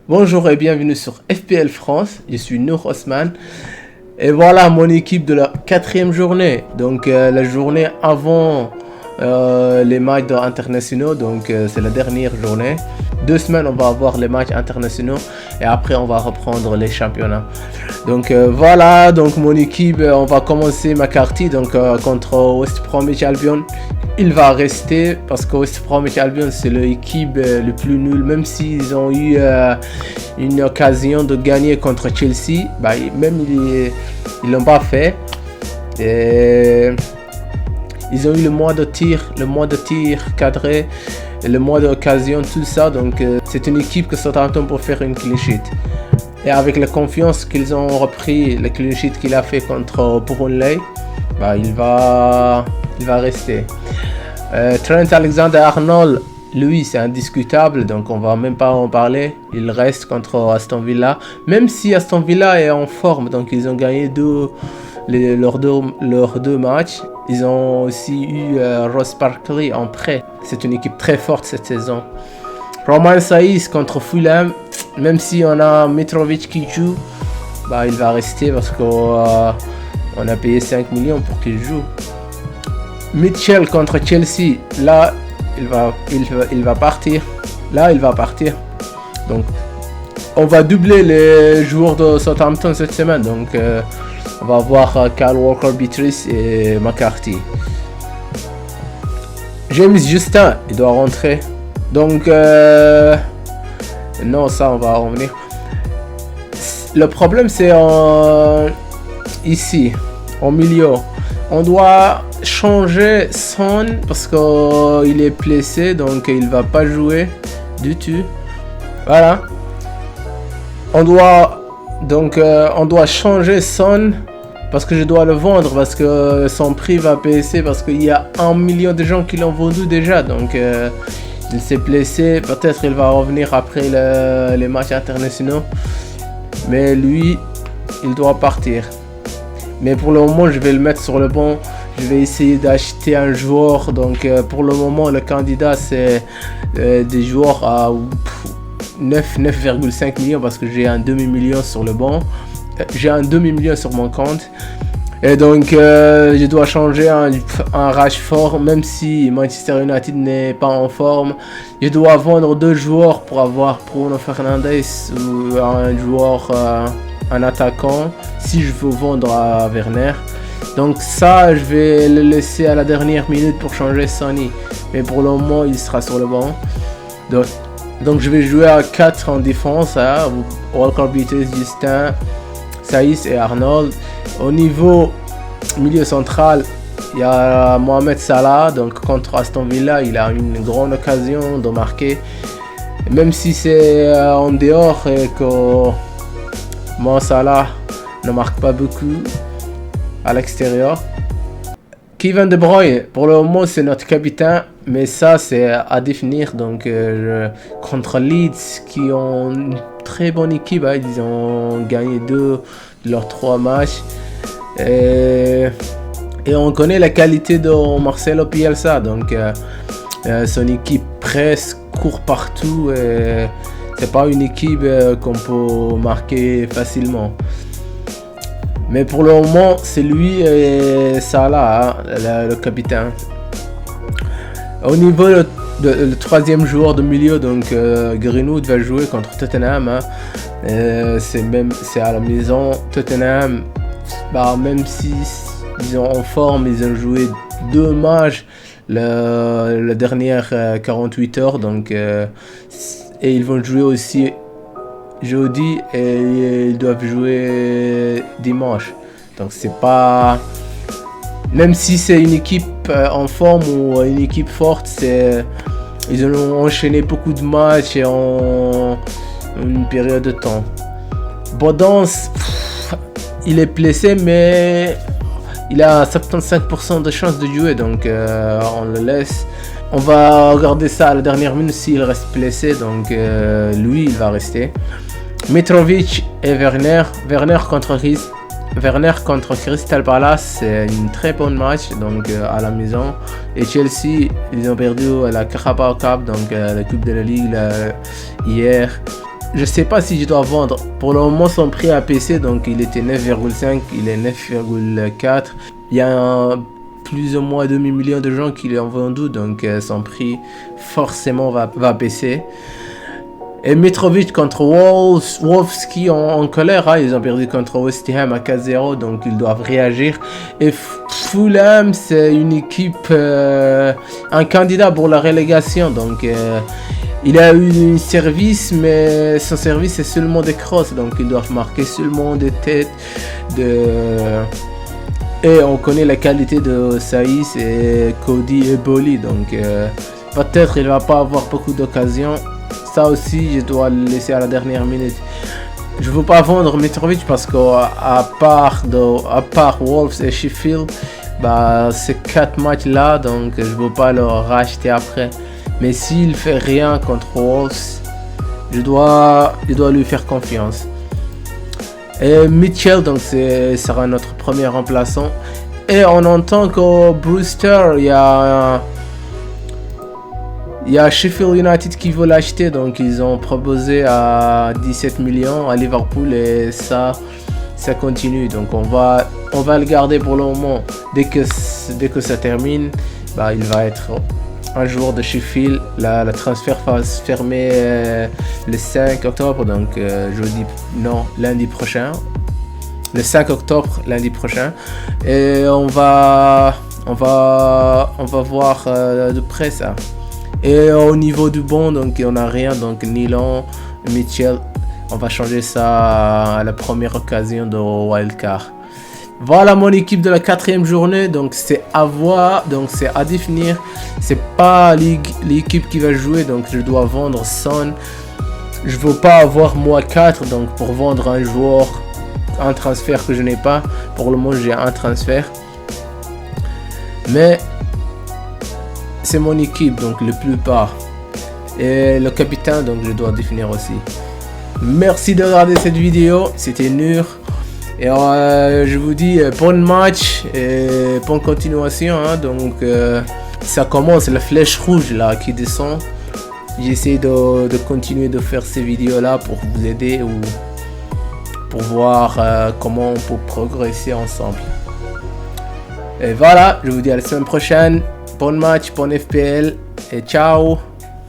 Bonjour et bienvenue sur FPL France, je suis Nour Osman et voilà mon équipe de la quatrième journée, donc la journée avant les matchs internationaux, donc c'est la dernière journée. 2 semaines on va avoir les matchs internationaux et après on va reprendre les championnats. Donc voilà, donc mon équipe, on va commencer McCarthy donc contre West Bromwich Albion. Il va rester parce que West Bromwich Albion c'est l'équipe le plus nulle, même s'ils ont eu une occasion de gagner contre Chelsea, même ils l'ont pas fait. Et ils ont eu le mois de tir cadré, le mois d'occasion, tout ça. Donc c'est une équipe que Southampton pour faire une clean sheet. Et avec la confiance qu'ils ont repris, le clean sheet qu'il a fait contre Burnley, il va rester. Trent Alexander-Arnold, lui c'est indiscutable, donc on va même pas en parler. Il reste contre Aston Villa, même si Aston Villa est en forme, donc ils ont gagné leurs deux matchs. Ils ont aussi eu Ross Barkley en prêt. C'est une équipe très forte cette saison. Romain Saiz contre Fulham, même si on a Mitrovic qui joue, il va rester parce qu'on a payé 5 millions pour qu'il joue. Mitchell contre Chelsea, là il va partir. Là il va partir. Donc on va doubler les joueurs de Southampton cette semaine. Donc on va avoir Kyle Walker-Peters et McCarthy. James Justin, il doit rentrer. Donc non, ça on va revenir. Le problème c'est ici, au milieu. On doit changer Son parce qu'il est blessé, donc il va pas jouer du tout. Voilà. On doit changer Son parce que je dois le vendre parce que son prix va baisser parce qu'il y a 1 million de gens qui l'ont vendu déjà. Donc il s'est blessé. Peut-être il va revenir après les matchs internationaux. Mais lui, il doit partir. Mais pour le moment, je vais le mettre sur le banc. Je vais essayer d'acheter un joueur. Donc pour le moment, le candidat, c'est des joueurs à 9,5 millions parce que j'ai un demi-million sur le banc. J'ai un demi-million sur mon compte. Et donc, je dois changer un Rashford, même si Manchester United n'est pas en forme. Je dois vendre 2 joueurs pour avoir Bruno Fernandes ou un joueur, un attaquant, si je veux vendre à Werner. Donc ça, je vais le laisser à la dernière minute pour changer Sonny. Mais pour le moment, il sera sur le banc. Donc je vais jouer à 4 en défense. Walker-Peters, Justin, Saiz et Arnold. Au niveau milieu central, il y a Mohamed Salah. Donc contre Aston Villa, il a une grande occasion de marquer. Même si c'est en dehors et que Mohamed Salah ne marque pas beaucoup à l'extérieur. Kevin De Bruyne, pour le moment c'est notre capitaine, mais ça c'est à définir. Donc contre Leeds qui ont une très bonne équipe, ils ont gagné 2 de leurs 3 matchs. Et on connaît la qualité de Marcelo Bielsa, donc son équipe presse, court partout, et c'est pas une équipe qu'on peut marquer facilement. Mais pour le moment, c'est lui et Salah, le capitaine. Au niveau le troisième joueur de milieu, donc Greenwood va jouer contre Tottenham. C'est à la maison. Tottenham, même si ils sont en forme, ils ont joué 2 matchs la dernière 48 heures. Donc, et ils vont jouer aussi jeudi et ils doivent jouer dimanche. Donc c'est pas, même si c'est une équipe en forme ou une équipe forte, ils ont enchaîné beaucoup de matchs et en une période de temps. Bodens, il est blessé mais il a 75% de chance de jouer, donc on le laisse. On va regarder ça à la dernière minute s'il reste blessé, donc lui il va rester. Mitrovic et Werner contre Crystal Palace, c'est une très bonne match, donc à la maison. Et Chelsea, ils ont perdu la Carabao Cup, donc la Coupe de la Ligue hier. je sais pas si je dois vendre. Pour le moment, son prix à PC, donc il était 9,5, il est 9,4. Il y a plus ou moins demi-million de gens qui l'ont vendu, donc son prix forcément va baisser. Et Mitrovic contre Wolski en colère, hein, ils ont perdu contre West Ham à 4-0, donc ils doivent réagir. Et Fulham, c'est une équipe, un candidat pour la relégation, donc il a eu un service, mais son service est seulement des crosses, donc ils doivent marquer seulement des têtes. Et on connaît la qualité de Saïs et Cody et Bolly, donc peut-être il va pas avoir beaucoup d'occasions. Ça aussi, je dois le laisser à la dernière minute. Je ne veux pas vendre Mitrovic parce qu'à part Wolves et Sheffield, bah, ces 4 matchs là, donc je ne veux pas le racheter après. Mais s'il fait rien contre Wolves, je dois lui faire confiance. Et Mitchell, donc sera notre premier remplaçant. Et on entend que Brewster, il y a Sheffield United qui veut l'acheter, donc ils ont proposé à 17 millions à Liverpool et ça continue. Donc on va le garder pour le moment. Dès que ça termine, bah, il va être un joueur de Sheffield. Le transfert va se fermer le 5 octobre, donc lundi prochain. Le 5 octobre, lundi prochain. Et on va voir de près ça. Et au niveau du banc, donc on n'a rien, donc Nilan, Mitchell, on va changer ça à la première occasion de wildcard. Voilà mon équipe de la 4e journée, donc c'est à voir, donc c'est à définir. C'est pas l'équipe qui va jouer, donc je dois vendre Son. Je veux pas avoir moi 4, donc pour vendre un joueur, un transfert que je n'ai pas. Pour le moment j'ai un transfert. Mais c'est mon équipe, donc la plupart. Et le capitaine, donc je dois définir aussi. Merci de regarder cette vidéo, c'était Nur. Et je vous dis bon match et bonne continuation. Hein, donc ça commence, la flèche rouge là qui descend. J'essaie de continuer de faire ces vidéos là pour vous aider ou pour voir comment on peut progresser ensemble. Et voilà, je vous dis à la semaine prochaine. Bon match, bon FPL et ciao.